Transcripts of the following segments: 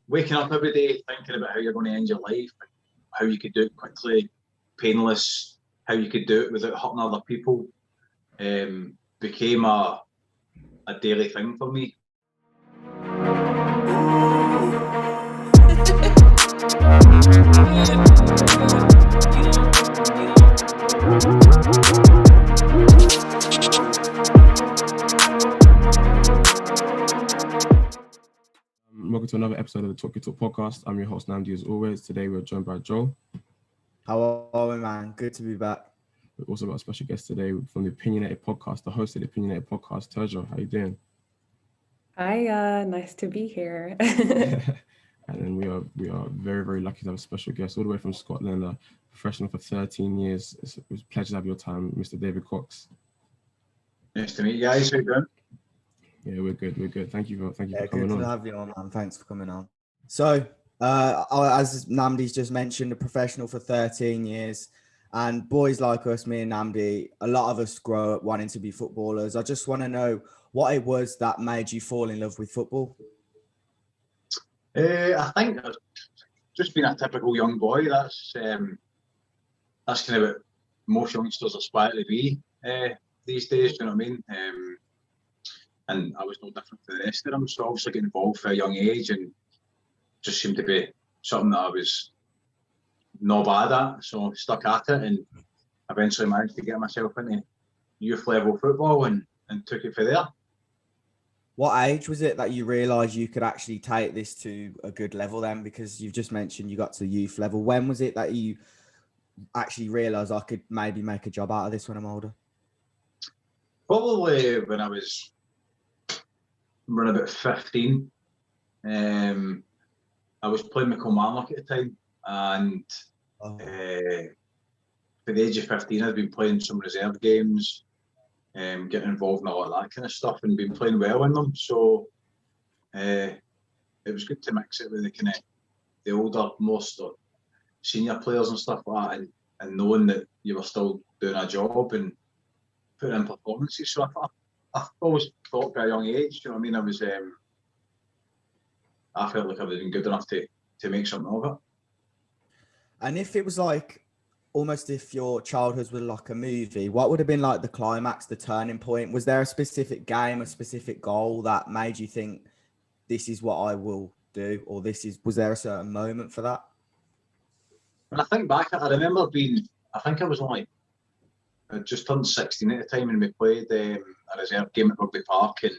waking up every day thinking about how you're going to end your life, how you could do it quickly, painless, how you could do it without hurting other people, became a daily thing for me. Welcome to another episode of the Talk Your Talk podcast. I'm your host, Namdi, as always. Today we're joined by Joel. How are we, man? Good to be back. We've also got a special guest today from the Opinionated podcast, the host of the Opinionated podcast, Terja. How you doing? Hi, nice to be here. And then we are very, very lucky to have a special guest all the way from Scotland, a professional for 13 years. It was a pleasure to have your time, Mr. David Cox. Nice to meet you guys. How you doing? Yeah, we're good. Thank you for coming on. Good to have you on, man. Thanks for coming on. So, as Namdi's just mentioned, a professional for 13 years. And boys like us, me and Namdi, a lot of us grow up wanting to be footballers. I just want to know what it was that made you fall in love with football. I think just being a typical young boy, that's kind of what most youngsters aspire to be these days, you know what I mean? And I was no different to the rest of them, so obviously getting involved at a young age and just seemed to be something that I was not bad at, so stuck at it and eventually managed to get myself into youth level football and took it from there. What age was it that you realised you could actually take this to a good level then? Because you've just mentioned you got to youth level. When was it that you actually realised I could maybe make a job out of this when I'm older? Probably when I was around about 15. I was playing with Kilmarnock at the time, and for the age of 15 I'd been playing some reserve games, getting involved in a lot of that kind of stuff and been playing well in them, so it was good to mix it with the kind of the older, most senior players and stuff like that, and knowing that you were still doing a job and putting in performances. So I always thought by a young age, you know what I mean, I felt like I was been good enough to make something of it. And if it was like almost if your childhood was like a movie, what would have been like the climax, the turning point? Was there a specific game, a specific goal that made you think this is what I will do, or was there a certain moment for that? When I think back, I remember I think I was only, I just turned 16 at the time and we played a reserve game at Rugby Park, and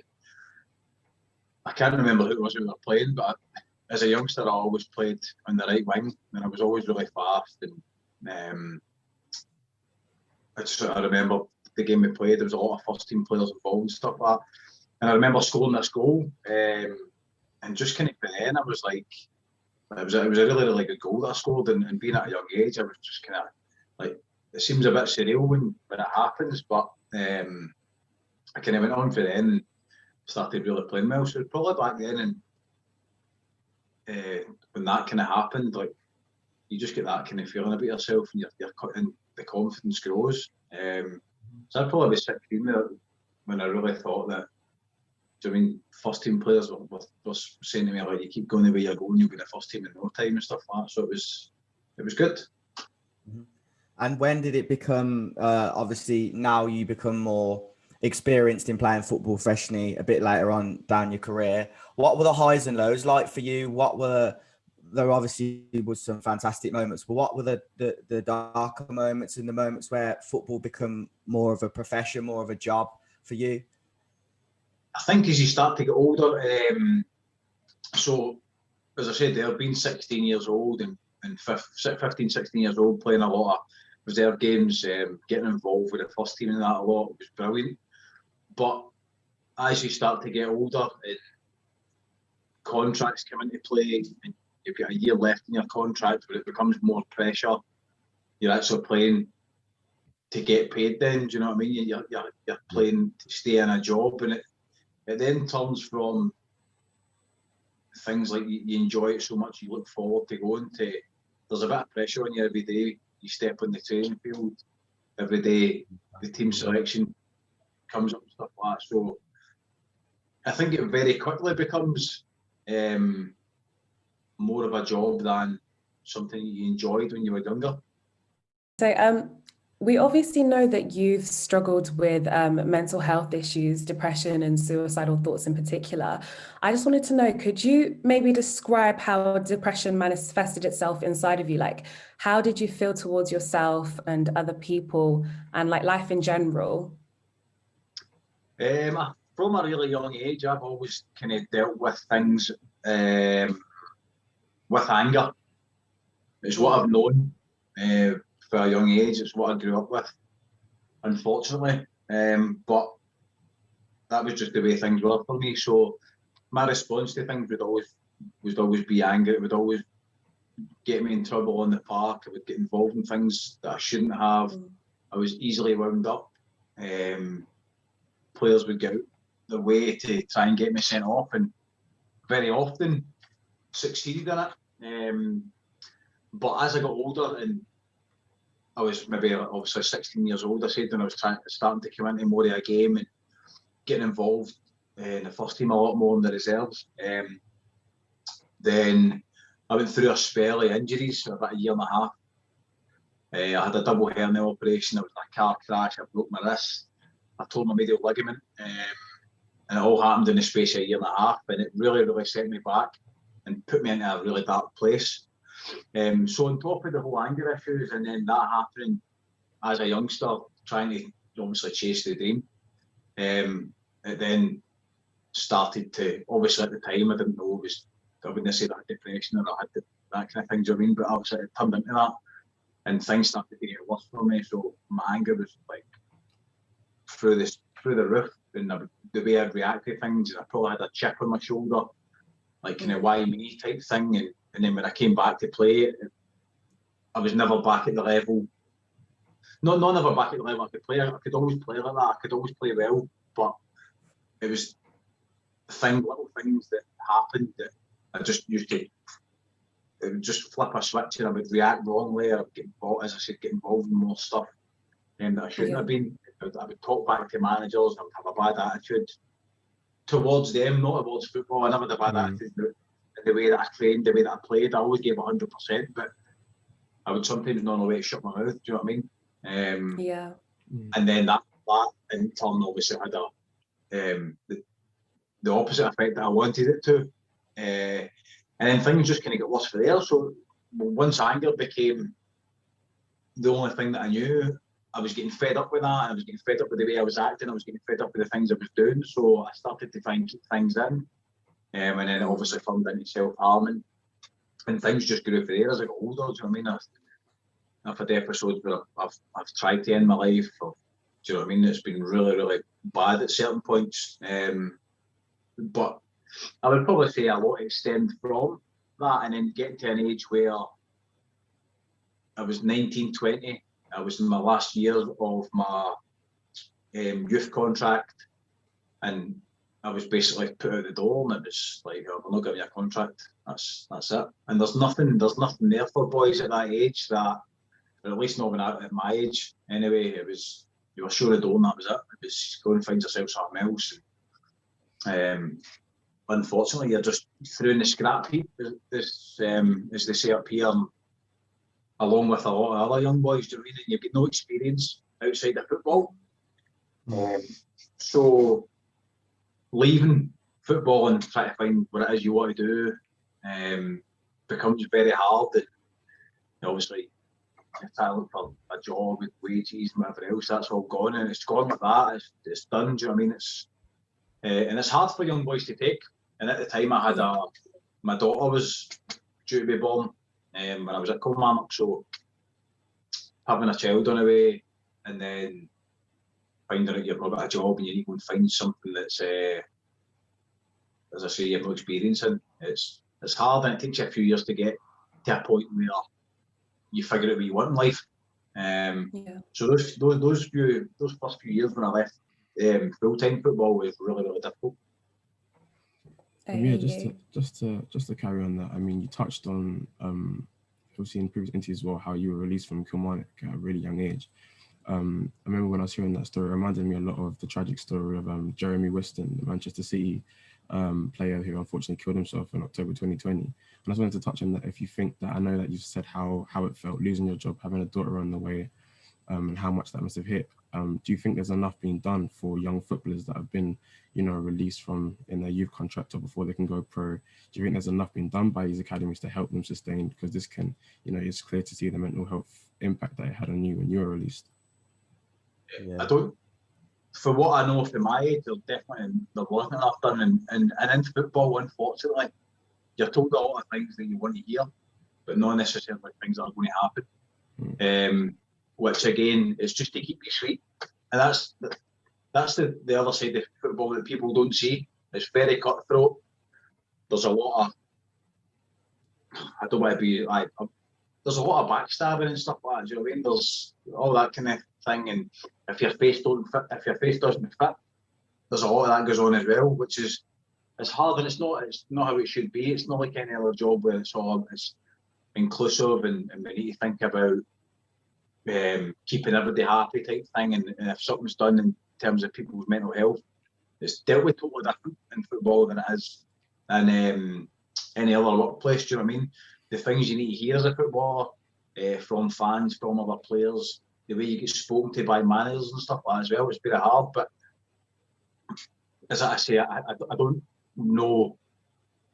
I can't remember who it was we were playing, but as a youngster I always played on the right wing and I was always really fast, and I remember the game we played, there was a lot of first team players involved and stuff like that, and I remember scoring this goal, and just kind of then I was like, it was a really, really good goal that I scored, and being at a young age I was just kind of like, it seems a bit surreal when it happens, but I kind of went on for then and started really playing well. So probably back then, and when that kind of happened, like you just get that kind of feeling about yourself, and and the confidence grows. So I'd probably be 16 when I really thought that. Do you know what I mean, first team players were saying to me like, you keep going the way you're going, you'll be the first team in no time and stuff like that. So it was good. Mm-hmm. And when did it become, obviously now you become more experienced in playing football professionally a bit later on down your career, what were the highs and lows like for you? There obviously was some fantastic moments, but what were the darker moments and the moments where football become more of a profession, more of a job for you? I think as you start to get older, so as I said there, being 16 years old and 15, 16 years old, playing a lot of reserve games, getting involved with the first team and that a lot was brilliant. But as you start to get older, and contracts come into play, and you've got a year left in your contract, where it becomes more pressure. You're actually playing to get paid then, do you know what I mean? You're playing to stay in a job, and it then turns from things like you enjoy it so much, you look forward to going to, there's a bit of pressure on you every day. You step on the training field every day, the team selection comes up and stuff like that. So I think it very quickly becomes more of a job than something you enjoyed when you were younger. So we obviously know that you've struggled with mental health issues, depression and suicidal thoughts in particular. I just wanted to know, could you maybe describe how depression manifested itself inside of you? Like, how did you feel towards yourself and other people and like life in general? From a really young age, I've always kind of dealt with things with anger. It's what I've known for a young age. It's what I grew up with, unfortunately. But that was just the way things were for me. So my response to things would always be anger. It would always get me in trouble on the park. I would get involved in things that I shouldn't have. I was easily wound up. Players would go out their way to try and get me sent off, and very often succeeded in it. But as I got older, and I was maybe obviously 16 years old, I said, and I was starting to come into more of a game and getting involved in the first team a lot more in the reserves. Then I went through a spell of injuries for about a year and a half. I had a double hernia operation. I was in a car crash. I broke my wrist. I tore my medial ligament, and it all happened in the space of a year and a half, and it really, really set me back and put me into a really dark place. So on top of the whole anger issues, and then that happening as a youngster, trying to obviously chase the dream, it then started to, obviously at the time I didn't know it was, I wouldn't say that depression or I had that kind of thing, do you know what I mean? But obviously it turned into that, and things started to get worse for me. So my anger was like through the roof, and the way I'd react to things, I probably had a chip on my shoulder, like kind of why me type thing. And then when I came back to play, I was never back at the level. Not never back at the level I could play. I could always play like that. I could always play well, but it was little things that happened that I just used to. It would just flip a switch and I would react wrongly. I would get involved, as I said, get involved in more stuff that I shouldn't have been. I would talk back to managers. I would have a bad attitude towards them, not towards football. I never had a bad attitude. The way that I trained, the way that I played, I always gave 100%, but I would sometimes not know a way to shut my mouth. Do you know what I mean? Yeah. And then that in turn obviously had the opposite effect that I wanted it to. And then things just kind of got worse for there. So once anger became the only thing that I knew, I was getting fed up with that. And I was getting fed up with the way I was acting. I was getting fed up with the things I was doing. So I started to try and keep things in. And then it obviously turned into self-harming. And things just grew for there as I got older. Do you know what I mean? I've had episodes where I've tried to end my life. Do you know what I mean? It's been really, really bad at certain points. But I would probably say a lot stemmed from that, and then getting to an age where I was 19, 20. I was in my last year of my youth contract, and I was basically put out the door, and it was like, oh, we're not giving you a contract. That's it. And there's nothing there for boys at that age, that, or at least not when at my age. Anyway, it was, you were sure the door, and that was it. It was go and find yourself something else. Unfortunately, you're just through in the scrap heap, as they say up here, along with a lot of other young boys. Do you know what I mean? And you've got no experience outside of football. So leaving football and trying to find what it is you want to do becomes very hard. And obviously, if I look for a job with wages and whatever else, that's all gone, and it's gone like that. It's done. Do you know what I mean? And it's hard for young boys to take. And at the time, I had my daughter was due to be born when I was at Kilmarnock, so having a child on the way, and then finding out you've not got a job and you need to go and find something that's, as I say, you have no experience in. It's hard, and it takes you a few years to get to a point where you figure out what you want in life. So those first few years when I left full-time football was really, really difficult. Yeah, just to carry on that. I mean, you touched on obviously in previous interviews as well how you were released from Kilmarnock at a really young age. I remember when I was hearing that story, it reminded me a lot of the tragic story of Jeremy Wisten, the Manchester City player who unfortunately killed himself in October 2020. And I just wanted to touch on that. If you think that, I know that you said how it felt losing your job, having a daughter on the way, and how much that must have hit. Do you think there's enough being done for young footballers that have been, released from in their youth contract or before they can go pro? Do you think there's enough being done by these academies to help them sustain? Because this can, it's clear to see the mental health impact that it had on you when you were released. Yeah. I don't, for what I know from my age, there wasn't enough done. And in football, unfortunately, you're told a lot of things that you want to hear, but not necessarily things that are going to happen. Which again, is just to keep you sweet. And that's the other side of football that people don't see. It's very cutthroat. There's a lot of, I don't want to be like, there's a lot of backstabbing and stuff like that. Do you know what I mean? There's all that kind of thing. And if your face doesn't fit, there's a lot of that goes on as well, which is, it's hard, and it's not how it should be. It's not like any other job where it's inclusive and we need to think about keeping everybody happy type thing, and if something's done in terms of people's mental health, it's dealt with totally different in football than it is in any other workplace. Do you know what I mean? The things you need to hear as a footballer from fans, from other players, the way you get spoken to by managers and stuff like that as well, it's very hard. But as I say, I don't know,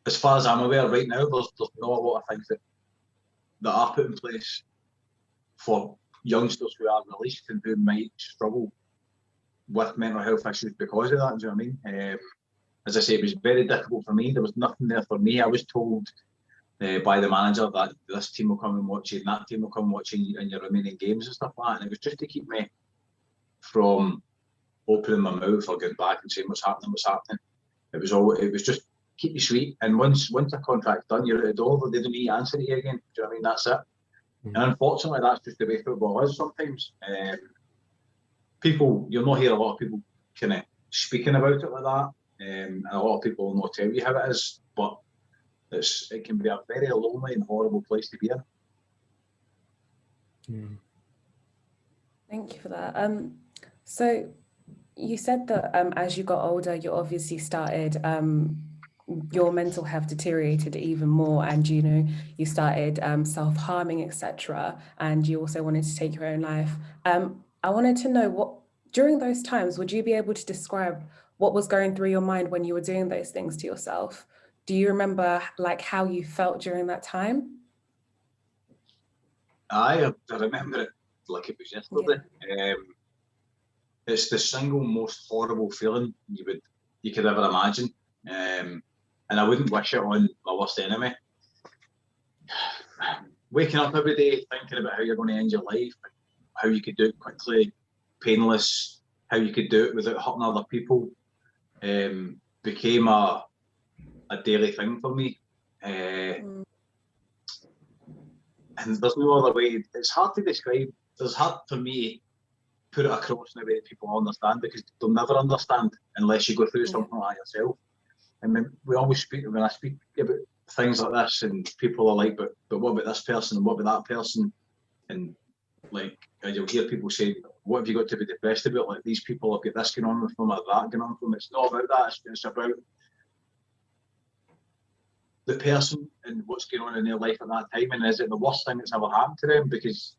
as far as I'm aware right now, there's not a lot of things that are put in place for youngsters who are released and who might struggle with mental health issues because of that. Do you know what I mean? As I say, it was very difficult for me. There was nothing there for me. I was told by the manager that this team will come and watch you, and that team will come and watch you in your remaining games and stuff like that. And it was just to keep me from opening my mouth or going back and saying what's happening. It was just keep you sweet. And once a contract's done, you're out the door. They don't need to answer to you again. Do you know what I mean? That's it. And unfortunately, that's just the way football is sometimes. You'll not hear a lot of people kind of speaking about it like that. And a lot of people will not tell you how it is, but it can be a very lonely and horrible place to be in. Yeah. Thank you for that. So you said that as you got older, you obviously started, your mental health deteriorated even more, and you started self-harming, etc. And you also wanted to take your own life. I wanted to know, what during those times, would you be able to describe what was going through your mind when you were doing those things to yourself? Do you remember like how you felt during that time? I remember it like it was yesterday. Yeah. It's the single most horrible feeling you could ever imagine, and I wouldn't wish it on my worst enemy. Waking up every day thinking about how you're going to end your life, how you could do it quickly, painless, how you could do it without hurting other people, became a daily thing for me. And there's no other way. It's hard to describe. It's hard for me to put it across in a way that people understand, because they'll never understand unless you go through something like that yourself. And when I speak about things like this, and people are like, but what about this person and what about that person? And like, you'll hear people say, what have you got to be depressed about? Like, these people have got this going on with them or that going on with them. It's not about that. It's about the person and what's going on in their life at that time, and is it the worst thing that's ever happened to them? Because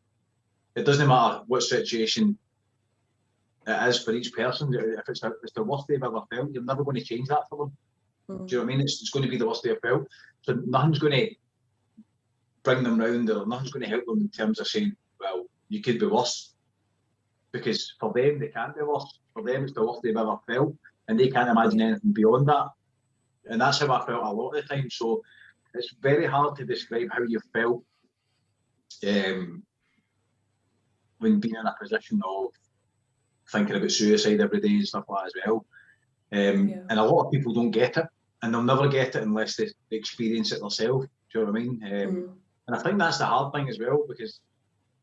it doesn't matter what situation it is for each person. If it's the worst they've ever felt, you're never going to change that for them. Do you know what I mean? It's going to be the worst they've felt. So nothing's going to bring them round, or nothing's going to help them in terms of saying, well, you could be worse. Because for them, they can't be worse. For them, it's the worst they've ever felt, and they can't imagine anything beyond that. And that's how I felt a lot of the time. So it's very hard to describe how you felt when being in a position of thinking about suicide every day and stuff like that as well. And a lot of people don't get it, and they'll never get it unless they experience it themselves. Do you know what I mean? And I think that's the hard thing as well, because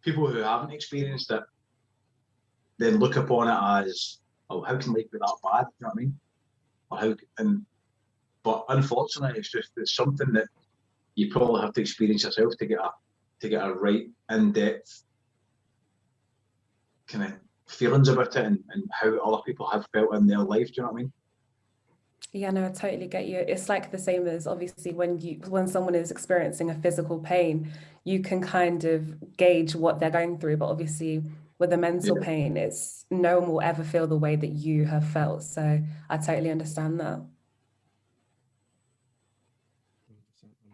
people who haven't experienced it then look upon it as, oh, how can life be that bad? Do you know what I mean? But unfortunately, it's something that you probably have to experience yourself to get a right in-depth kind of feelings about it, and how other people have felt in their life. Do you know what I mean? Yeah, no, I totally get you. It's like the same as obviously when someone is experiencing a physical pain, you can kind of gauge what they're going through. But obviously with a mental Yeah. pain, it's no one will ever feel the way that you have felt. So I totally understand that.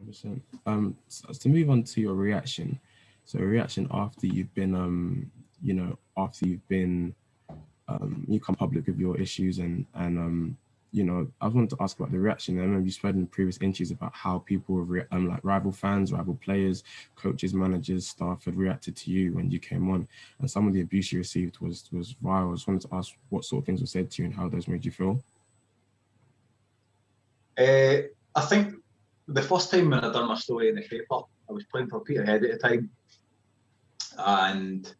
100%. So to move on to your reaction. So reaction after you've been, after you've been, you come public with your issues and I wanted to ask about the reaction. I remember you spoke in previous interviews about how people have like rival fans, rival players, coaches, managers, staff had reacted to you when you came on, and some of the abuse you received was viral. I just wanted to ask what sort of things were said to you and how those made you feel. I think the first time when I done my story in the paper, I was playing for Peterhead at the time, and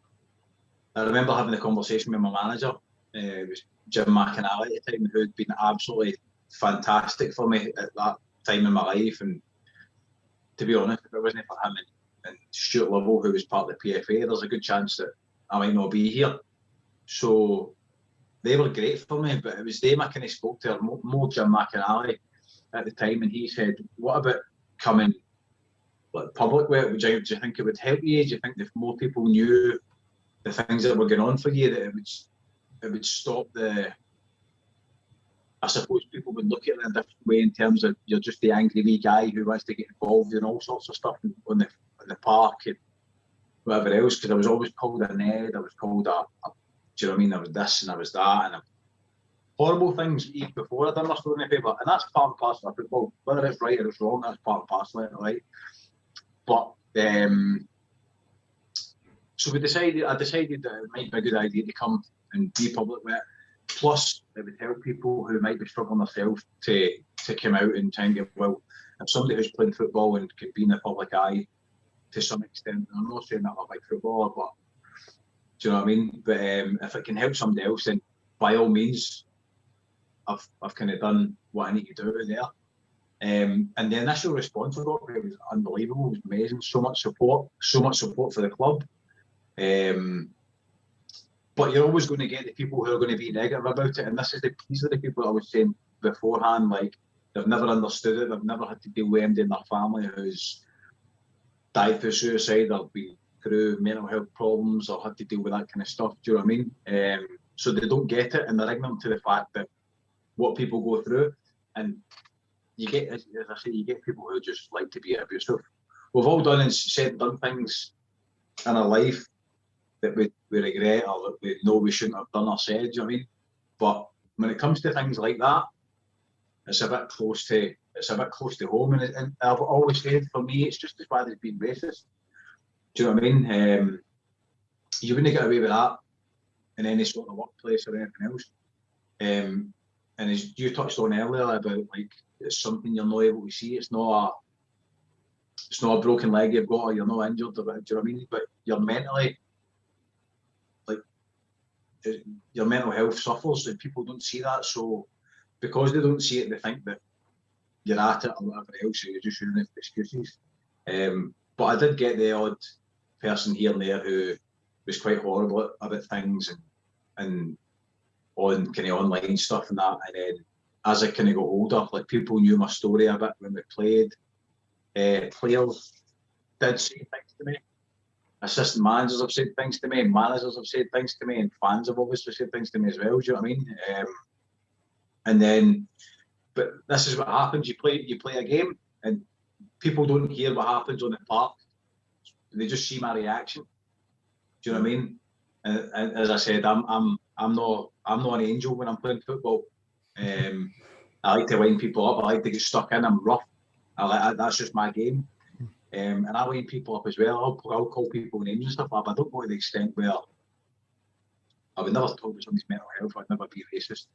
I remember having a conversation with my manager. It was Jim McInally at the time, who had been absolutely fantastic for me at that time in my life. And to be honest, if it wasn't for him and Stuart Lovell, who was part of the PFA, there's a good chance that I might not be here. So they were great for me, but it was them I kind of spoke to, more Jim McInally at the time, and he said, "What about coming like public with it? Do you think it would help you? Do you think if more people knew the things that were going on for you, that it would stop the?" I suppose people would look at it in a different way in terms of you're just the angry wee guy who wants to get involved in all sorts of stuff in the park and whatever else. Because I was always called a Ned, I was called do you know what I mean? I was this and I was that, and horrible things even before I done my story in the paper. And that's part and parcel of football. Whether it's right or it's wrong, that's part and parcel of it, right? But so I decided that it might be a good idea to come and be public with it. Plus, it would help people who might be struggling themselves to come out and try and get, well, if somebody who's playing football and could be in the public eye to some extent, and I'm not saying that I'm a big footballer, but do you know what I mean? But if it can help somebody else, then by all means, I've kind of done what I need to do there. And the initial response I got was unbelievable. It was amazing. So much support for the club. But you're always going to get the people who are going to be negative about it. And these are the people I was saying beforehand, like they've never understood it. They've never had to deal with anybody in their family who's died through suicide or been through mental health problems or had to deal with that kind of stuff. Do you know what I mean? So they don't get it, and they're ignorant to the fact that what people go through. And you get, as I say, you get people who just like to be abusive. We've all done and said and done things in our life that we regret or that we know we shouldn't have done or said, do you know what I mean? But when it comes to things like that, it's a bit close to home. And I've always said, for me, it's just as bad as being racist. Do you know what I mean? You wouldn't get away with that in any sort of workplace or anything else. And as you touched on earlier about like it's something you're not able to see. It's not a broken leg you've got, or you're not injured, or do you know what I mean? But you're mentally, like, your mental health suffers, and people don't see that. So because they don't see it, they think that you're at it or whatever else, so you're just using it for excuses. But I did get the odd person here and there who was quite horrible about things and on kind of online stuff and that. And then as I kind of got older, like people knew my story a bit when we played. Players did say things to me. Assistant managers have said things to me, managers have said things to me, and fans have obviously said things to me as well. Do you know what I mean? And then, but this is what happens. You play a game, and people don't hear what happens on the park. They just see my reaction. Do you know what I mean? And as I said, I'm not an angel when I'm playing football. I like to wind people up. I like to get stuck in. I'm rough. That's just my game. And I wind people up as well. I'll call people names and stuff, but I don't go to the extent where I would never talk about somebody's mental health. I'd never be racist.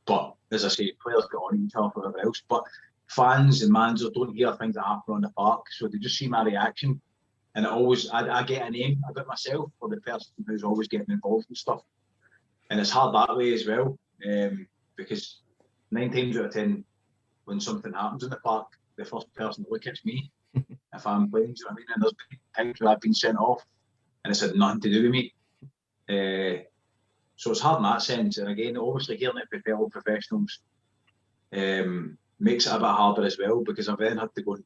But as I say, players get on each other for whatever else. But fans and managers don't hear things that happen on the park, so they just see my reaction. And I get a name about myself for the person who's always getting involved in stuff. And it's hard that way as well, because 9 times out of 10, when something happens in the park, the first person to look at me if I'm playing. Do you know what I mean? And there's been times where I've been sent off and it's had nothing to do with me. So it's hard in that sense. And again, obviously hearing it from fellow professionals makes it a bit harder as well, because I've then had to go and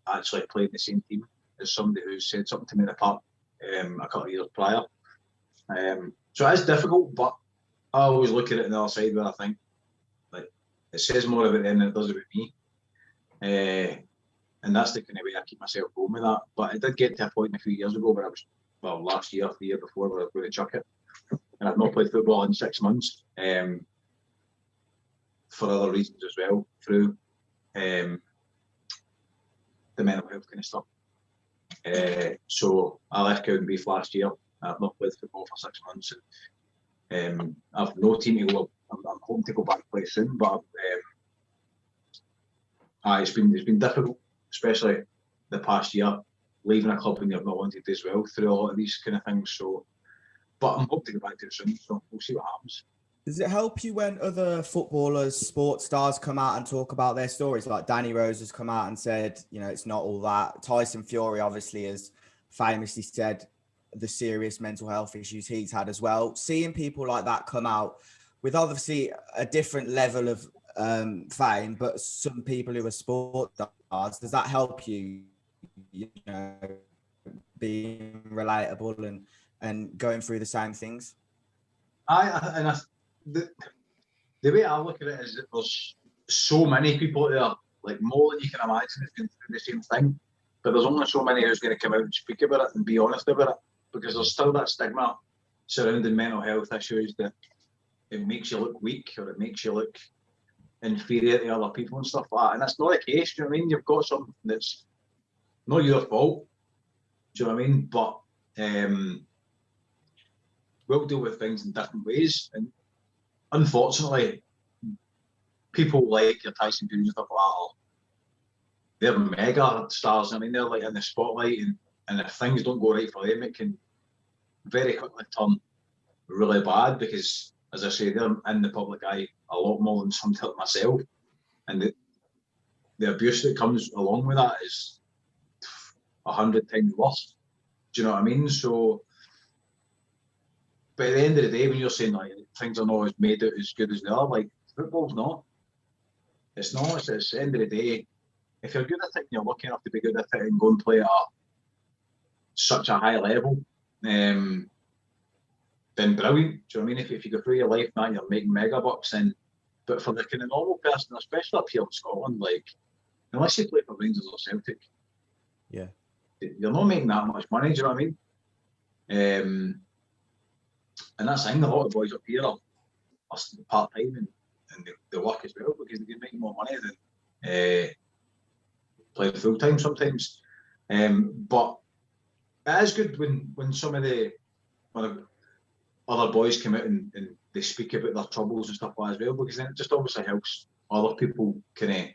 actually play in the same team as somebody who said something to me in the park a couple of years prior. So it is difficult, but I always look at it on the other side where I think, like, it says more about them than it does about me. And that's the kind of way I keep myself going with that. But it did get to a point a few years ago where I was, well, last year, the year before, where I was going to chuck it. And I've not played football in 6 months, for other reasons as well, through the mental health kind of stuff. So I left Cowden Beef last year. I've not played football for 6 months. And, I've no team to go. I'm hoping to go back to play soon, but it's been difficult, especially the past year, leaving a club when you've not wanted as well through a lot of these kind of things. So, but I'm hoping to go back to it soon. So we'll see what happens. Does it help you when other footballers, sports stars come out and talk about their stories? Like Danny Rose has come out and said, you know, it's not all that. Tyson Fury obviously has famously said the serious mental health issues he's had as well. Seeing people like that come out with obviously a different level of fame, but some people who are sports stars, does that help you, you know, being relatable and going through the same things? The way I look at it is that there's so many people out there, like more than you can imagine, that's been through the same thing. But there's only so many who's going to come out and speak about it and be honest about it, because there's still that stigma surrounding mental health issues that it makes you look weak, or it makes you look inferior to other people and stuff like that. And that's not the case. Do you know what I mean? You've got something that's not your fault. Do you know what I mean? But we'll deal with things in different ways. And unfortunately, people like your Tyson Fury and stuff like that, they're mega stars. I mean, they're like in the spotlight, and if things don't go right for them, it can very quickly turn really bad, because, as I say, they're in the public eye a lot more than somebody like myself. And the abuse that comes along with that is 100 times worse. Do you know what I mean? So, but at the end of the day, when you're saying like things are not always made out as good as they are, like, football's not. It's not. It's the end of the day, if you're good at it and you're lucky enough to be good at it and go and play at such a high level, then brilliant. Do you know what I mean? If you go through your life now, you're making mega bucks. But for the kind of normal person, especially up here in Scotland, like, unless you play for Rangers or Celtic, yeah, you're not making that much money. Do you know what I mean? And that's the thing. A lot of boys up here are part time and they work as well, because they can make more money than playing full time sometimes. But it is good when some of the other boys come out and they speak about their troubles and stuff like that as well, because then it just obviously helps other people kind of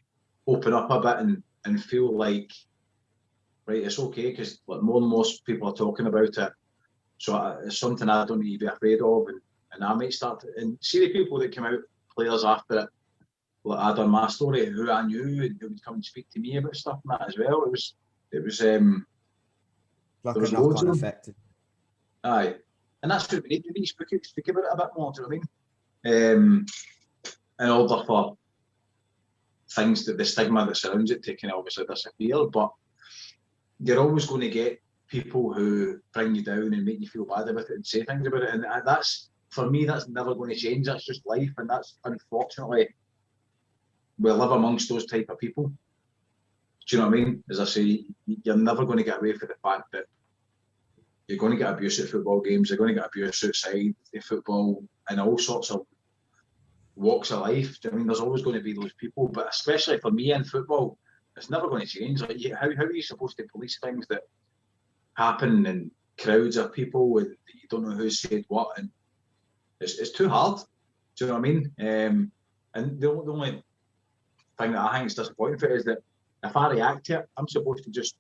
open up a bit and feel like, right, it's okay, because like more and more people are talking about it. So it's something I don't need to be afraid of, and I might start to, and see the people that come out, players after it, like I done my story, who I knew, and who would come and speak to me about stuff and that as well. It was like there was a loads knock-on of them. effect. Aye, and that's what we need. We need to speak about it a bit more. Do you know what I mean? In order for things, that the stigma that surrounds it to kind of obviously disappear. But you're always going to get people who bring you down and make you feel bad about it and say things about it, and that's, for me, that's never going to change. That's just life, and that's, unfortunately, we live amongst those type of people. Do you know what I mean? As I say, you're never going to get away from the fact that you're going to get abuse at football games, you're going to get abuse outside the football, and all sorts of walks of life. Do you know what I mean? There's always going to be those people, but especially for me in football, it's never going to change. Like, how are you supposed to police things that happen in crowds of people and you don't know who said what? And it's too hard. Do you know what I mean? And the only thing that I think is disappointing for it is that if I react to it, I'm supposed to just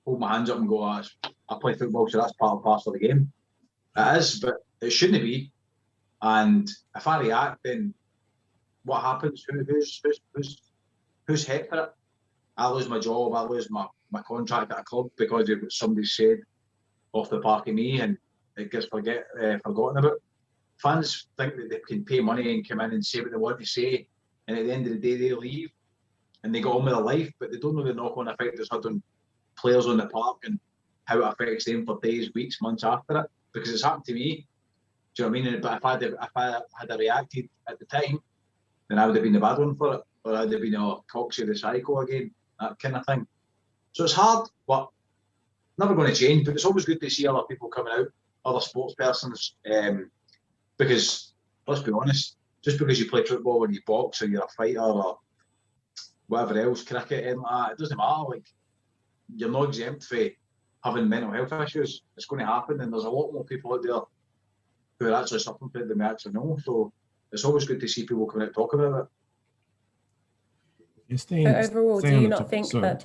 hold my hands up and go, I play football, so that's part and parcel of the game. It is, but it shouldn't be. And if I react, then what happens? Who's hit for it? I lose my job, I lose my contract at a club because of what somebody said off the park of me, and it gets forgotten about. fans think that they can pay money and come in and say what they want to say, and at the end of the day they leave and they go on with their life, but they don't know the knock-on effect it's had on players on the park and how it affects them for days, weeks, months after it. Because it's happened to me. Do you know what I mean? But if I had reacted at the time, then I would have been the bad one for it, or I'd have been a Coxie the psycho again, that kind of thing. So it's hard, but never going to change. But it's always good to see other people coming out, other sports persons, because let's be honest, just because you play football or you box or you're a fighter or whatever else, cricket, anything like that, it doesn't matter. Like, you're not exempt for having mental health issues. It's going to happen, and there's a lot more people out there who are actually suffering from it than we actually know. So it's always good to see people come out and talk about it. So overall, do you not think that?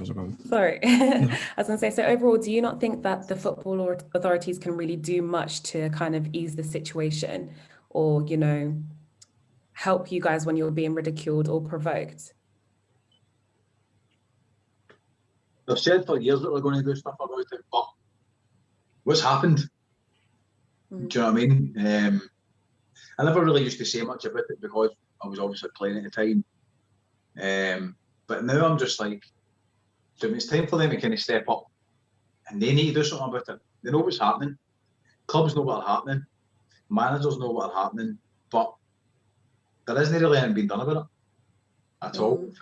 Sorry, I was going to say. So overall, do you not think that the football authorities can really do much to kind of ease the situation, or help you guys when you're being ridiculed or provoked? They've said for years that they're going to do stuff about it, but what's happened? Do you know what I mean? I never really used to say much about it because I was obviously playing at the time. But now I'm just like, so it's time for them to kind of step up, and they need to do something about it. They know what's happening. Clubs know what's happening. Managers know what's happening, but there isn't really anything being done about it at all.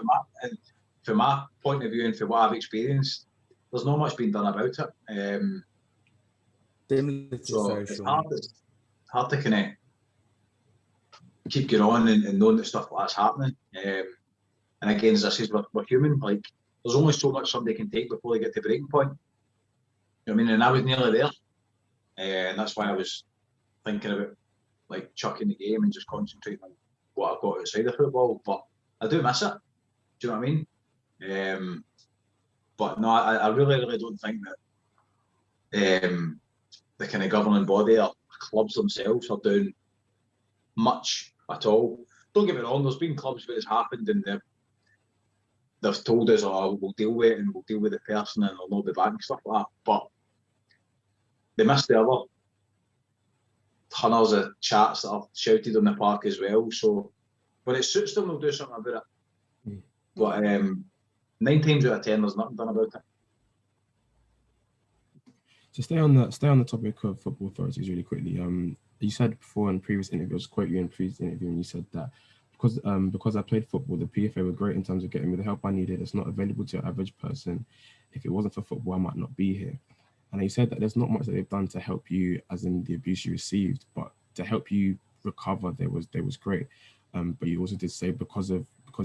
From my point of view and for what I've experienced, there's not much being done about it. So it's hard to kind of keep going on and knowing that stuff like that's happening. And again, as I said, we're human. Like, there's only so much somebody can take before they get to breaking point. You know what I mean? And I was nearly there. And that's why I was thinking about like chucking the game and just concentrating on what I've got outside of football. But I do miss it. Do you know what I mean? But no, I really don't think that the kind of governing body or clubs themselves are doing much at all. Don't get me wrong, there's been clubs where it's happened and they've told us, oh, we'll deal with it and we'll deal with the person and they'll not be back and stuff like that. But they missed the other hundreds of chats that I've shouted on the park as well. So when it suits them, they'll do something about it. But 9 times out of 10, there's nothing done about it. To stay on the topic of football authorities really quickly, you said before in previous interviews, quote you in previous interview, and you said that because I played football, the PFA were great in terms of getting me the help I needed. It's not available to your average person. If it wasn't for football, I might not be here. And you said that there's not much that they've done to help you, as in the abuse you received, but to help you recover, there was great. But you also did say because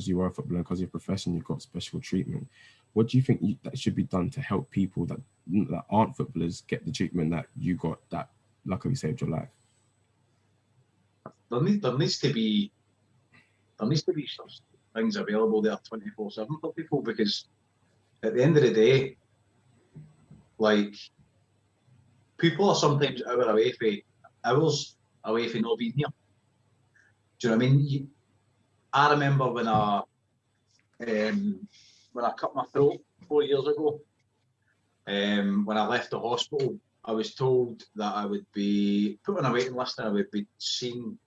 you are a footballer, because you're a profession, you've got special treatment. What do you think that should be done to help people that aren't footballers get the treatment that you got that luckily saved your life? There needs to be such things available there 24/7 for people, because at the end of the day, like, people are sometimes hours away from not being here. Do you know what I mean? I remember when I cut my throat 4 years ago, when I left the hospital, I was told that I would be put on a waiting list and I would be seen,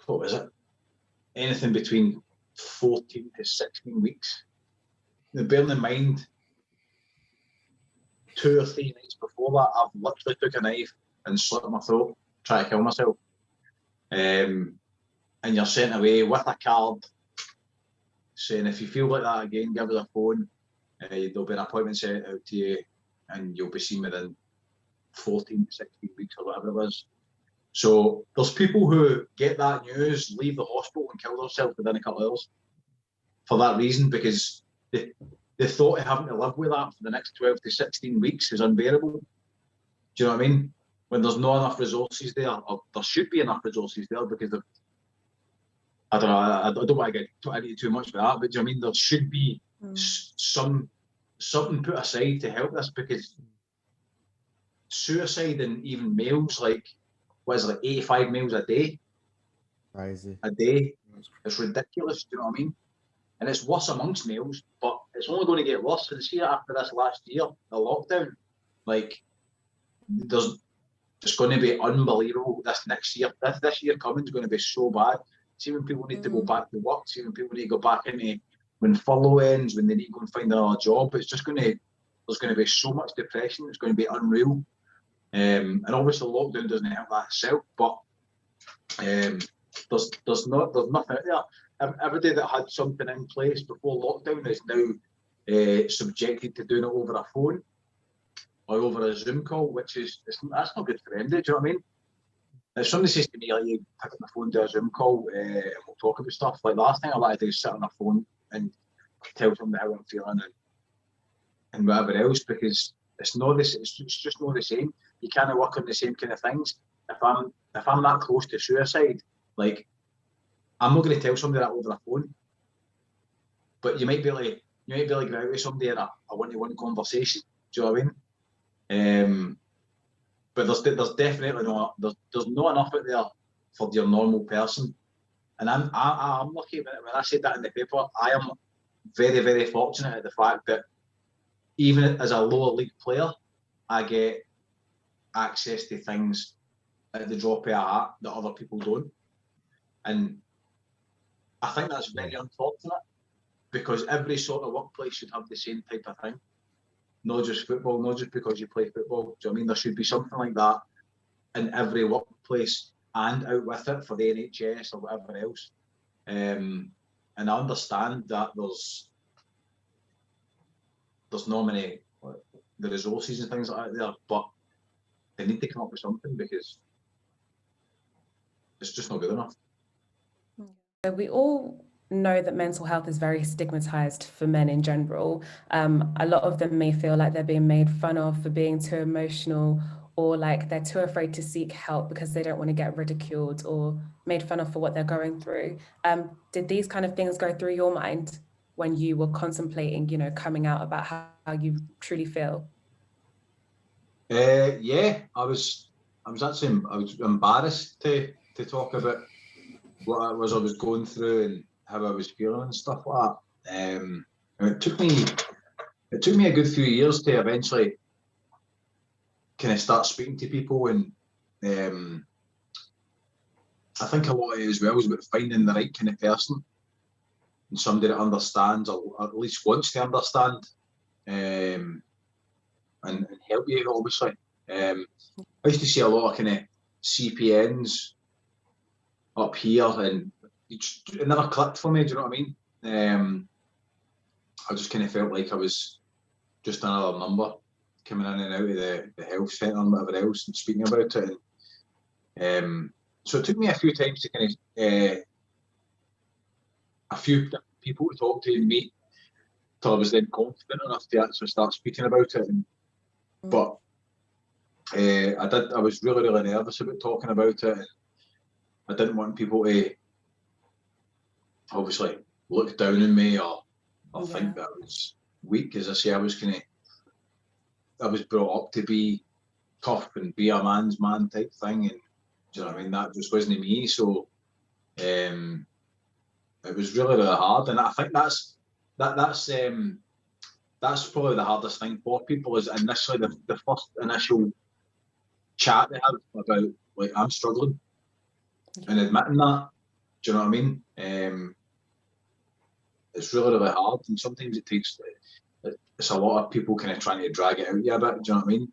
what was it? Anything between 14 to 16 weeks. Now, bearing in mind, 2 or 3 nights before that, I've literally took a knife and slit my throat, trying to kill myself. And you're sent away with a card saying, if you feel like that again, give us a phone. There'll be an appointment set out to you and you'll be seen within 14 to 16 weeks or whatever it is. So there's people who get that news, leave the hospital and kill themselves within a couple of hours for that reason, because they thought having to live with that for the next 12 to 16 weeks is unbearable. Do you know what I mean? When there's not enough resources there, or there should be enough resources there, because I don't know, I don't want to get into too much with that, but do you know what I mean? There should be something put aside to help this, because suicide in even males, like, what is it, like 85 males a day? Crazy. A day. It's ridiculous, do you know what I mean? And it's worse amongst males, but it's only going to get worse. And see, after this last year, the lockdown, like, there's it's going to be unbelievable this next year. This year coming is going to be so bad. See when people need to go back to work, see when people need to go back into, when furlough ends, when they need to go and find another job, it's just going to, there's going to be so much depression, it's going to be unreal. And obviously lockdown doesn't help that itself, but there's nothing out there. Everybody that had something in place before lockdown is now subjected to doing it over a phone or over a Zoom call, which is, that's not good for them. Do you know what I mean? If somebody says to me, like, you pick up the phone, do a Zoom call, and we'll talk about stuff, like the last thing I like to do is sit on a phone and tell somebody how I'm feeling and whatever else, because it's not this. It's just not the same. You can't work on the same kind of things. If I'm that close to suicide, like, I'm not going to tell somebody that over the phone. But you might be like going out with somebody in a one-to-one conversation. Do you know what I mean? But there's definitely there's not enough out there for your normal person. And I'm lucky when I said that in the paper. I am very, very fortunate at the fact that even as a lower league player, I get access to things at the drop of a hat that other people don't. And I think that's very unfortunate, because every sort of workplace should have the same type of thing. Not just football, not just because you play football. Do you know what I mean? There should be something like that in every workplace and out with it for the NHS or whatever else. And I understand that there's not many, the resources and things like that there, but they need to come up with something, because it's just not good enough. So we all know that mental health is very stigmatized for men in general. A lot of them may feel like they're being made fun of for being too emotional, or like they're too afraid to seek help because they don't want to get ridiculed or made fun of for what they're going through. Did these kind of things go through your mind when you were contemplating, coming out about how you truly feel? Yeah, I was embarrassed to talk about what it was I was going through and how I was feeling and stuff like that. And it took me a good few years to eventually kind of start speaking to people, and I think a lot of it as well is about finding the right kind of person and somebody that understands, or at least wants to understand, and help you, obviously. I used to see a lot of kind of CPNs up here, and it never clicked for me. Do you know what I mean? I just kind of felt like I was just another number coming in and out of the health centre and whatever else and speaking about it. And so it took me a few times to kind of a few people to talk to and meet till I was then confident enough to actually start speaking about it. But I was really, really nervous about talking about it. I didn't want people to obviously look down on me or think that I was weak. As I say, I was brought up to be tough and be a man's man type thing, and do you know what I mean? That just wasn't me. So it was really, really hard, and I think that's probably the hardest thing for people, is initially the first initial chat they have about, like, I'm struggling, and admitting that. Do you know what I mean? It's really, really hard, and sometimes it takes, it's a lot of people kind of trying to drag it out of you a bit. Do you know what I mean?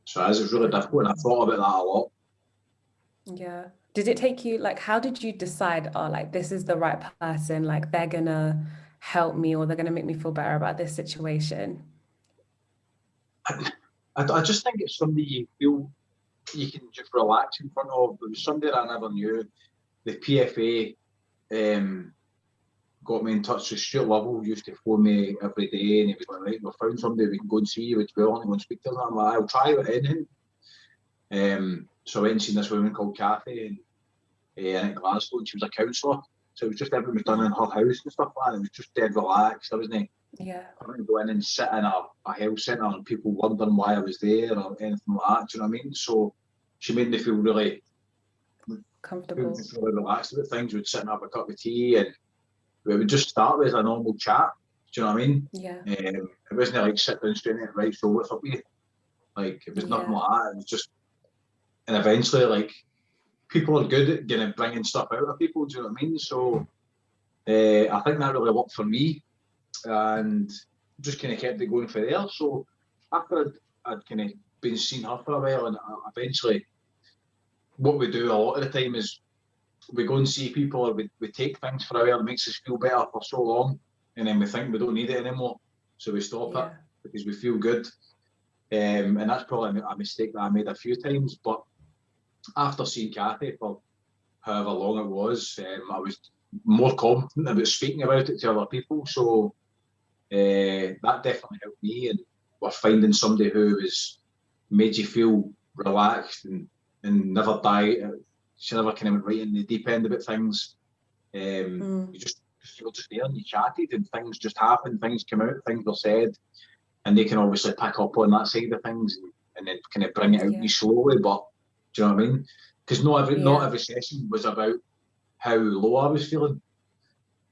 So it's really difficult, and I thought about that a lot. Yeah. Did it take you, like, how did you decide, like, this is the right person, like, they're gonna help me, or they're gonna make me feel better about this situation? I just think it's somebody you feel you can just relax in front of. It was somebody that I never knew. The PFA got me in touch with Stuart Lovell, used to phone me every day, and he was like, right, we found somebody we can go and see, would you want to go and speak to them? I'm like, I'll try with anything. So I went and seen this woman called Kathy in Glasgow, and she was a counsellor. So it was just everything was done in her house and stuff like that. It was just dead relaxed. I wasn't having to go in and sit in a health centre and people wondering why I was there or anything like that. Do you know what I mean? So she made me feel really comfortable, really relaxed about things. We'd sit and have a cup of tea, and we would just start with a normal chat. Do you know what I mean? Yeah. It wasn't like sit down straight in, right, so what's up with you? Like, it was nothing like that. It was just, and eventually, like, people are good at bringing stuff out of people. Do you know what I mean? So I think that really worked for me, and just kind of kept it going for there. So after I'd kind of been seeing her for a while, and eventually, what we do a lot of the time is we go and see people, or we take things for a while that makes us feel better for so long, and then we think we don't need it anymore, so we stop it because we feel good. And that's probably a mistake that I made a few times. But after seeing Kathy for however long it was, I was more confident about speaking about it to other people. So that definitely helped me. And we're finding somebody who made you feel relaxed and never die. She never kind of went right in the deep end about were just there and you chatted, and things just happened, things came out, things were said, and they can obviously pick up on that side of things and then kind of bring it out you slowly. But do you know what I mean? Because not every session was about how low I was feeling.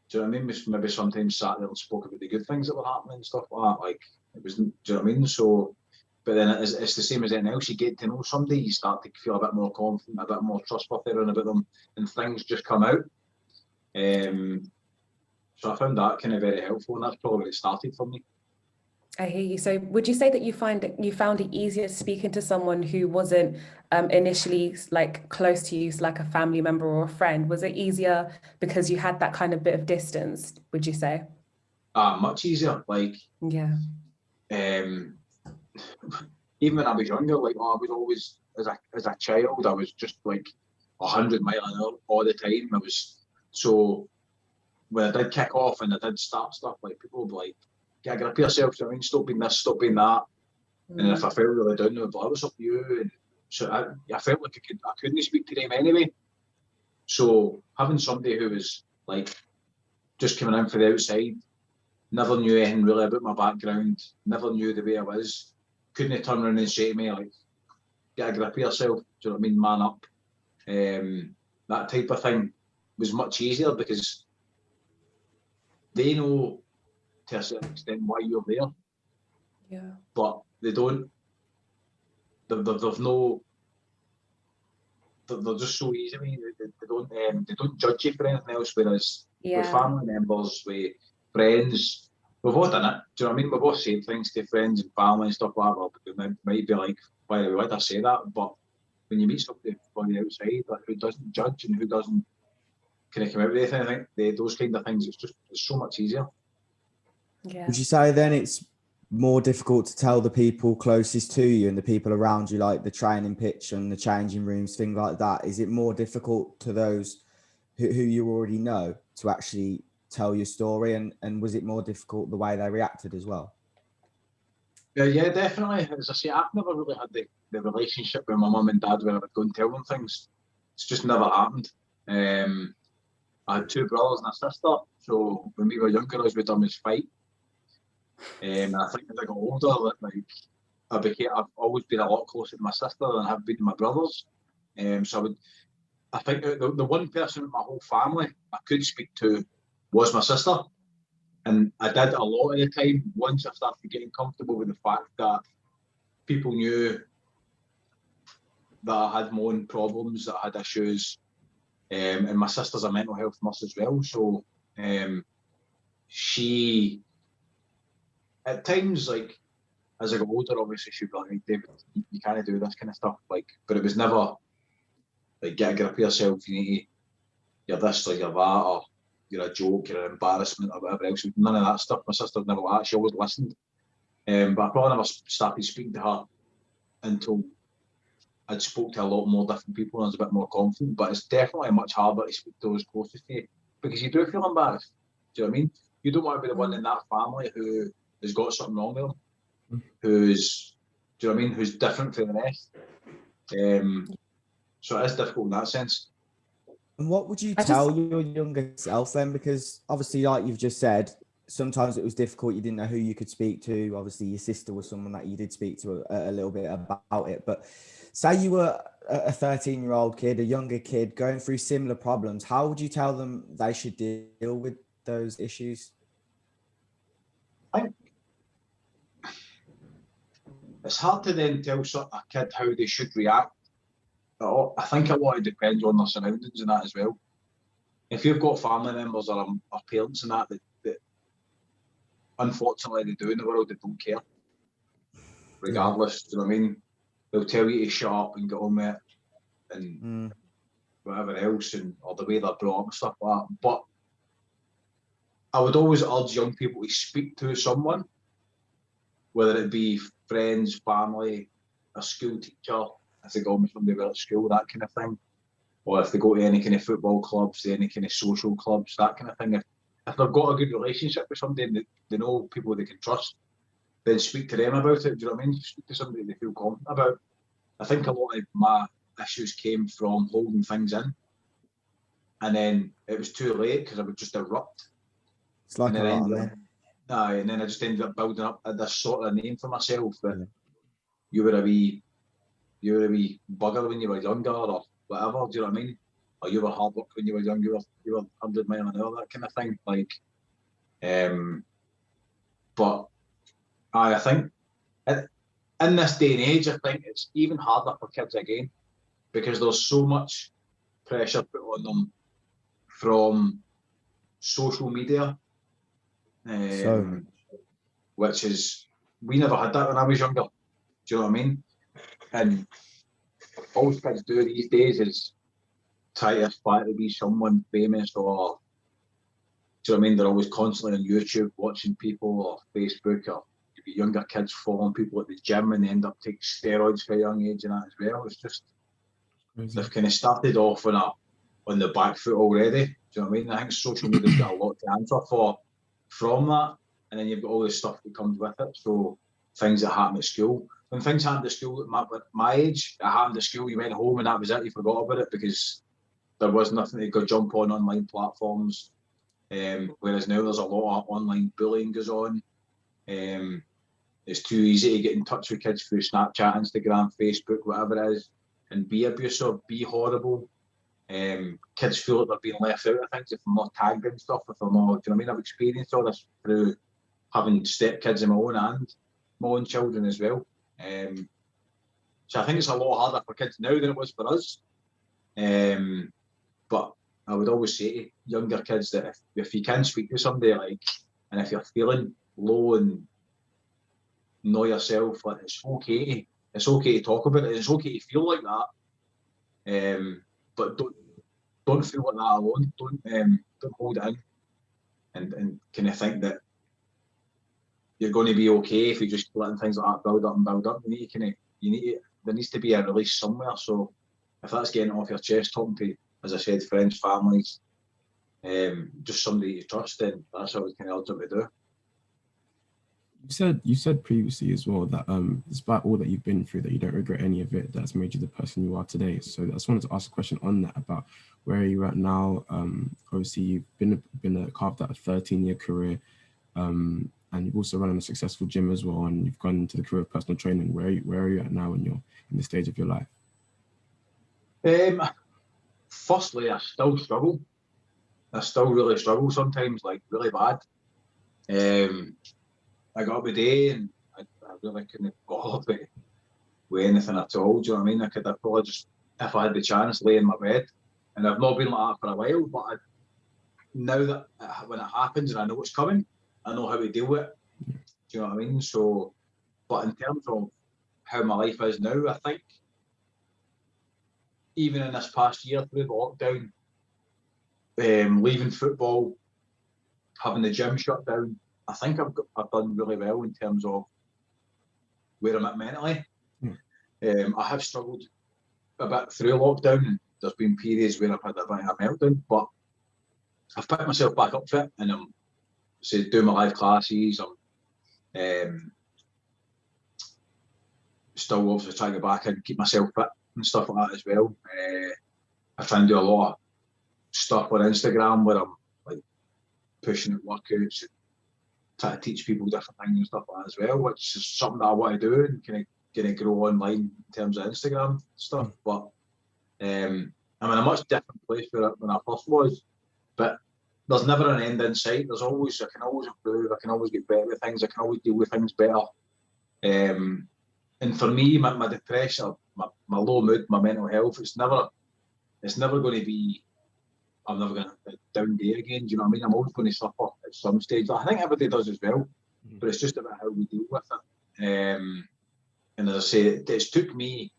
Do you know what I mean? Maybe sometimes sat there and spoke about the good things that were happening and stuff like that. Like, it was, do you know what I mean? So, but then it's the same as anything else. You get to know somebody, you start to feel a bit more confident, a bit more trustworthy around about them, and things just come out. So I found that kind of very helpful, and that's probably where it started for me. I hear you. So would you say that you found it easier speaking to someone who wasn't initially like close to you, so like a family member or a friend? Was it easier because you had that kind of bit of distance, would you say? Much easier. Like, even when I was younger, like, I was always, as a child, I was just like 100 miles an hour all the time. So when I did kick off and I did start stuff, like, people would be like, get a grip of yourself, you know what I mean? Stop being this, stop being that. And if I felt really down, they would be like, what's up with you? And so I felt like I couldn't speak to them anyway. So having somebody who was like just coming in from the outside, never knew anything really about my background, never knew the way I was, couldn't turn around and say to me, like, get a grip of yourself, do you know what I mean, man up. That type of thing was much easier because they know to a certain extent why you're there. Yeah. But they don't, they're just so easy. I mean, they don't judge you for anything else. Whereas with family members, with friends, we've all done it. Do you know what I mean? We've all said things to friends and family and stuff like that. But they might be like, why did I say that? But when you meet somebody on the outside, like, who doesn't judge and who doesn't kind of come out with anything, I think those kind of things, it's so much easier. Yeah. Would you say then it's more difficult to tell the people closest to you and the people around you, like the training pitch and the changing rooms, things like that? Is it more difficult to those who you already know to actually tell your story? And was it more difficult the way they reacted as well? Yeah, definitely. As I say, I've never really had the relationship with my mum and dad where I would go and tell them things. It's just never happened. I had two brothers and a sister, so when we were younger, as we done was fight. And I think as I got older, I've always been a lot closer to my sister than I have been to my brothers. So I think the one person in my whole family I could speak to was my sister. And I did a lot of the time once I started getting comfortable with the fact that people knew that I had my own problems, that I had issues. And my sister's a mental health nurse as well. So she, at times, like, as I got older, obviously she'd be like, David, you can't do this kind of stuff. Like, but it was never like, get a grip of yourself, you're this or you're that, or you're a joke, you're an embarrassment, or whatever else. None of that stuff. My sister never like that. She always listened. But I probably never started speaking to her until I'd spoke to a lot more different people and I was a bit more confident. But it's definitely much harder to speak to those closest to you because you do feel embarrassed. Do you know what I mean? You don't want to be the one in that family who has got something wrong with them, who's, do you know what I mean, who's different from the rest. So it is difficult in that sense. And what would you tell your younger self then? Because obviously, like you've just said, sometimes it was difficult. You didn't know who you could speak to. Obviously, your sister was someone that you did speak to a little bit about it. But say you were a 13-year-old kid, a younger kid going through similar problems, how would you tell them they should deal with those issues? it's hard to then tell a kid how they should react. I think a lot of it depends on their surroundings and that as well. If you've got family members or parents and that unfortunately they do in the world, they don't care. Regardless, do you know what I mean? They'll tell you to shut up and get on with it and whatever else, or the way they're brought up and stuff like that. But I would always urge young people to speak to someone, whether it be friends, family, a school teacher, if they go with somebody at school, that kind of thing. Or if they go to any kind of football clubs, any kind of social clubs, that kind of thing. If they've got a good relationship with somebody and they know people they can trust, then speak to them about it. Do you know what I mean? Speak to somebody they feel confident about. I think a lot of my issues came from holding things in, and then it was too late because I would just erupt. It's like and then I just ended up building up this sort of name for myself that you were a wee bugger when you were younger, or whatever. Do you know what I mean? Or you were hard work when you were young. You were 100 miles an hour, that kind of thing. Like, but I think in this day and age, I think it's even harder for kids again, because there's so much pressure put on them from social media, which is, we never had that when I was younger. Do you know what I mean? And all kids do these days is try to aspire to be someone famous, or do you know what I mean? They're always constantly on YouTube watching people, or Facebook, or younger kids following people at the gym, and they end up taking steroids for a young age and that as well. It's just they've kind of started off on the back foot already. Do you know what I mean? I think social media's got a lot to answer for from that, and then you've got all the stuff that comes with it. So things that happen at school. When things happened at school at my age, it happened at school, you went home and that was it, you forgot about it, because there was nothing to go jump on online platforms. Whereas now there's a lot of online bullying goes on. It's too easy to get in touch with kids through Snapchat, Instagram, Facebook, whatever it is, and be abusive, be horrible. Kids feel like they're being left out of things if they're not tagged and stuff, if they're not, do you know what I mean? I've experienced all this through having stepkids of my own and my own children as well. So I think it's a lot harder for kids now than it was for us. But I would always say to younger kids that if you can speak to somebody, like, and if you're feeling low and know yourself, like, it's okay to talk about it. It's okay to feel like that. But don't feel like that alone. Don't hold it in and kind of think that you're going to be okay if you just letting things like that build up and build up. There needs to be a release somewhere. So if that's getting off your chest, talking to, as I said, friends, families, just somebody you trust, then that's what we can urge them to do. You said previously as well that despite all that you've been through, that you don't regret any of it, that's made you the person you are today. So I just wanted to ask a question on that, about where you're at now. Obviously you've been carved out a 13-year career, and you've also run a successful gym as well, and you've gone into the career of personal training. Where are you at now in the stage of your life? Firstly, I still struggle. I still really struggle sometimes, like really bad. I got up a day and I really couldn't bother with anything at all. Do you know what I mean? I could have probably just, if I had the chance, lay in my bed. And I've not been like that for a while, but now that when it happens and I know what's coming, I know how to deal with it. Do you know what I mean? So, but in terms of how my life is now, I think even in this past year through the lockdown, leaving football, having the gym shut down, I think I've done really well in terms of where I'm at mentally. I have struggled a bit through lockdown, and there's been periods where I've had a bit of a meltdown, but I've picked myself back up fit, and I'm doing my live classes. I'm still obviously trying to get back and keep myself fit and stuff like that as well. I try and do a lot of stuff on Instagram where I'm like pushing out workouts and try to teach people different things and stuff like that as well, which is something that I want to do and kind of grow online in terms of Instagram stuff. But I'm in a much different place when I first was, but there's never an end in sight. I can always improve, I can always get better with things, I can always deal with things better. And for me, my depression, my low mood, my mental health, it's never going to be, I'm never going to have a down day again. Do you know what I mean? I'm always going to suffer at some stage. I think everybody does as well, but it's just about how we deal with it. And as I say, it's took me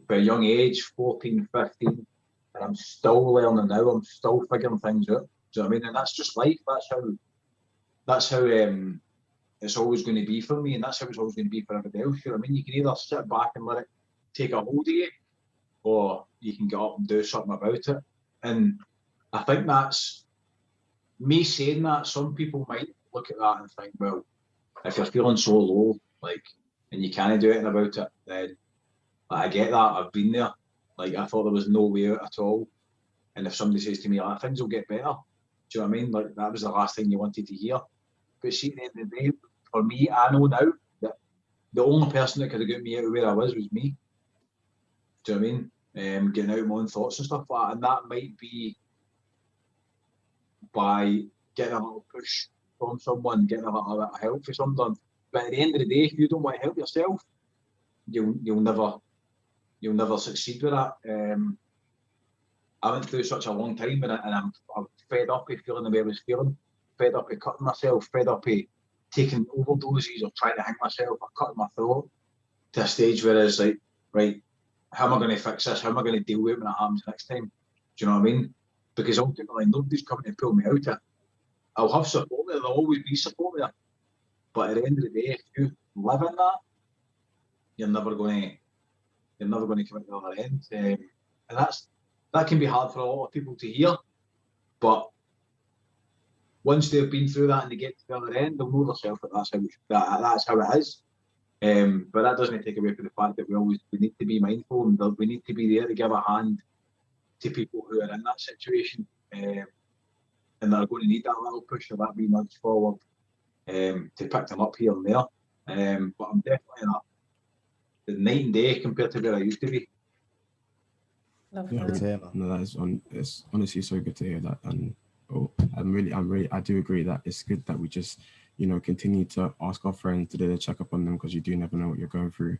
by a young age, 14, 15, and I'm still learning now. I'm still figuring things out. Do you know what I mean? And that's just life. That's how it's always going to be for me, and that's how it's always going to be for everybody else. You know what I mean? You can either sit back and let it take a hold of you, or you can get up and do something about it. And I think that's me saying that. Some people might look at that and think, well, if you're feeling so low, like, and you can't do anything about it, then I get that. I've been there. Like, I thought there was no way out at all. And if somebody says to me, like, things will get better, do you know what I mean? Like, that was the last thing you wanted to hear. But see, at the end of the day, for me, I know now that the only person that could have got me out of where I was me. Do you know what I mean? Getting out my own thoughts and stuff like that. And that might be by getting a little push from someone, getting a little bit of help for someone. But at the end of the day, if you don't want to help yourself, you'll never succeed with that. I went through such a long time, and I'm fed up of feeling the way I was feeling, fed up of cutting myself, fed up of taking overdoses or trying to hang myself or cutting my throat, to a stage where it's like, right, how am I going to fix this? How am I going to deal with it when it happens next time? Do you know what I mean? Because ultimately, nobody's coming to pull me out of it. I'll have support there. There'll always be support there. But at the end of the day, if you live in that, you're never going to come out the other end. And that can be hard for a lot of people to hear. But once they've been through that and they get to the other end, they'll know themselves that that's how it is. But that doesn't take away from the fact that we need to be mindful, and we need to be there to give a hand to people who are in that situation, and they're going to need that little push or that wee nudge forward to pick them up here and there. But I'm definitely the night and day compared to where I used to be. Love Yeah, that. no, it's honestly so good to hear that, and I do agree that it's good that we just, continue to ask our friends to do a check up on them, because you do never know what you're going through.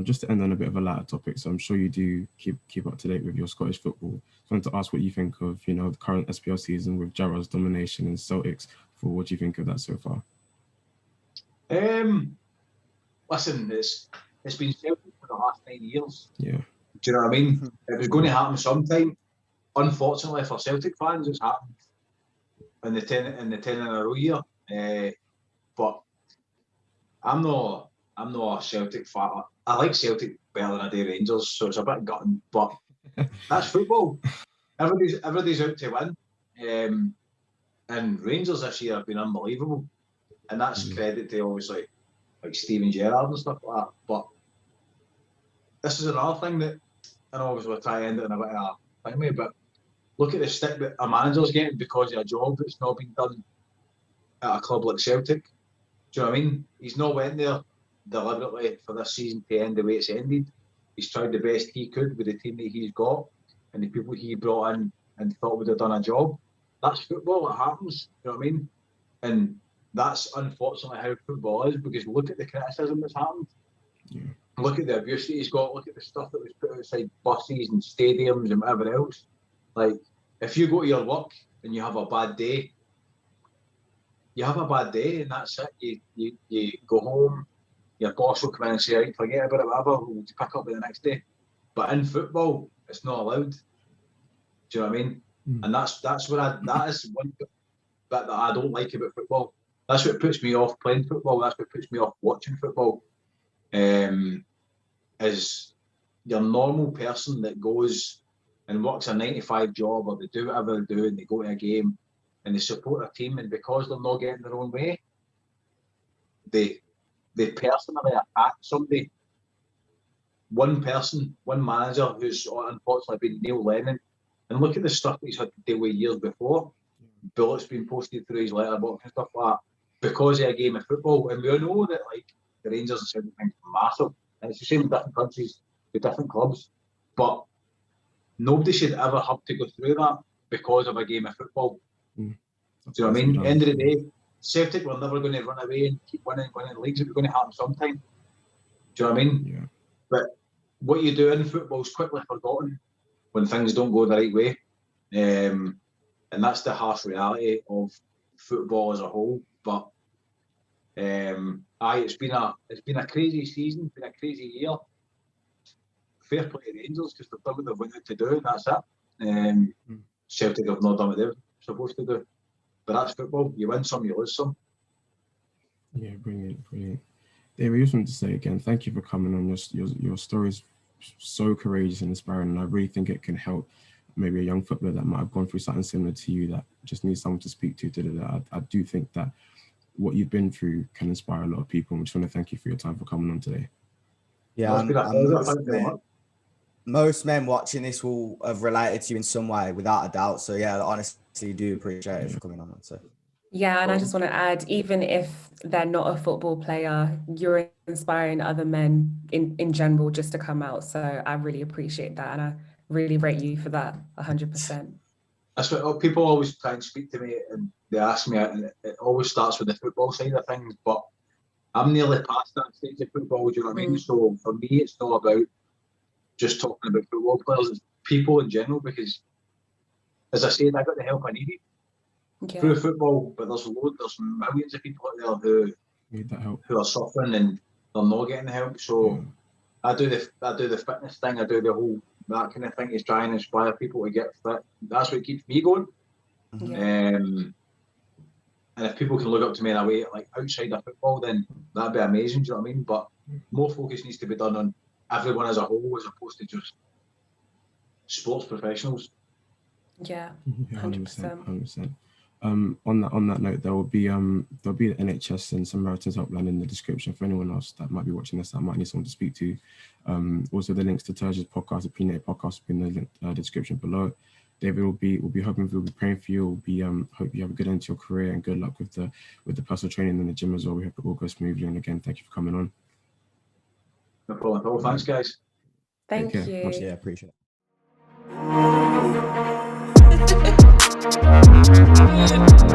Just to end on a bit of a lighter topic, so I'm sure you do keep up to date with your Scottish football. I wanted to ask what you think of, the current SPL season with Jarrah's domination and Celtics. What do you think of that so far? Listen, it's been Celtic for the last 9 years. Yeah. Do you know what I mean? It was going to happen sometime. Unfortunately for Celtic fans, it's happened in the 10 in a row year. But I'm not a Celtic fan. I like Celtic better than I do Rangers, so it's a bit gutting. But that's football. Everybody's out to win. And Rangers this year have been unbelievable. And that's credit to obviously like Steven Gerrard and stuff like that. But this is another thing that, and obviously we'll try to end it in a bit of a thing, but look at the stick that a manager's getting because of a job that's not been done at a club like Celtic. Do you know what I mean? He's not went there deliberately for this season to end the way it's ended. He's tried the best he could with the team that he's got and the people he brought in and thought would have done a job. That's football, it happens. Do you know what I mean? And that's unfortunately how football is, because look at the criticism that's happened. Yeah. Look at the abuse that he's got. Look at the stuff that was put outside buses and stadiums and whatever else. Like, if you go to your work and you have a bad day, and that's it. You go home, your boss will come in and say, right, forget about it, whatever, we'll pick up the next day. But in football, it's not allowed. Do you know what I mean? And that is one bit that I don't like about football. That's what puts me off playing football. That's what puts me off watching football. Is your normal person that goes and works a 9-to-5 job, or they do whatever they do and they go to a game and they support a team, and because they're not getting their own way, they personally attack somebody. One person, one manager who's unfortunately been Neil Lennon, and look at the stuff that he's had to deal with years before. Bullets being posted through his letterbox and stuff like that because of a game of football. And we all know that, like, the Rangers and Celtic things are massive, and it's the same in different countries with different clubs. But nobody should ever have to go through that because of a game of football. Do you know what I mean? End of the day, Celtic were never going to run away and keep winning leagues. It was going to happen sometime. Do you know what I mean? Yeah. But what you do in football is quickly forgotten when things don't go the right way. And that's the harsh reality of football as a whole. But it's been a crazy season, it's been a crazy year. Fair play to the Rangers because they've done what they've wanted to do, and that's it. Celtic have not done what they're supposed to do. But that's football. You win some, you lose some. Yeah, brilliant. David, I just wanted to say again, thank you for coming on. Your story is so courageous and inspiring, and I really think it can help maybe a young footballer that might have gone through something similar to you that just needs someone to speak to. I do think that what you've been through can inspire a lot of people, and we just want to thank you for your time for coming on today. Yeah, most men watching this will have related to you in some way, without a doubt. So yeah, I honestly do appreciate it for coming on. So. Yeah, and I just want to add, even if they're not a football player, you're inspiring other men in general just to come out. So I really appreciate that, and I really rate you for that 100%. That's what people always try and speak to me, and they ask me, and it always starts with the football side of things, but I'm nearly past that stage of football, do you know what I mean? So for me, it's not about just talking about football players, it's people in general, because as I said, I got the help I needed through football, but there's millions of people out there who need that help, who are suffering and they're not getting the help. So I do the fitness thing, I do the whole that kind of thing to try and inspire people to get fit. That's what keeps me going. And if people can look up to me in a way like outside of football, then that'd be amazing, do you know what I mean? But more focus needs to be done on everyone as a whole as opposed to just sports professionals. Yeah, 100%. On that note, there'll be the NHS and Samaritan's helpline in the description for anyone else that might be watching this that might need someone to speak to. Also, the links to Terj's podcast, the P-Net podcast, will be in the description below. David will be praying for you. We'll be hope you have a good end to your career and good luck with the personal training and the gym as well. We hope it all goes smoothly. And again, thank you for coming on. No problem at all. Thanks, guys. Thank you. Yeah, appreciate it.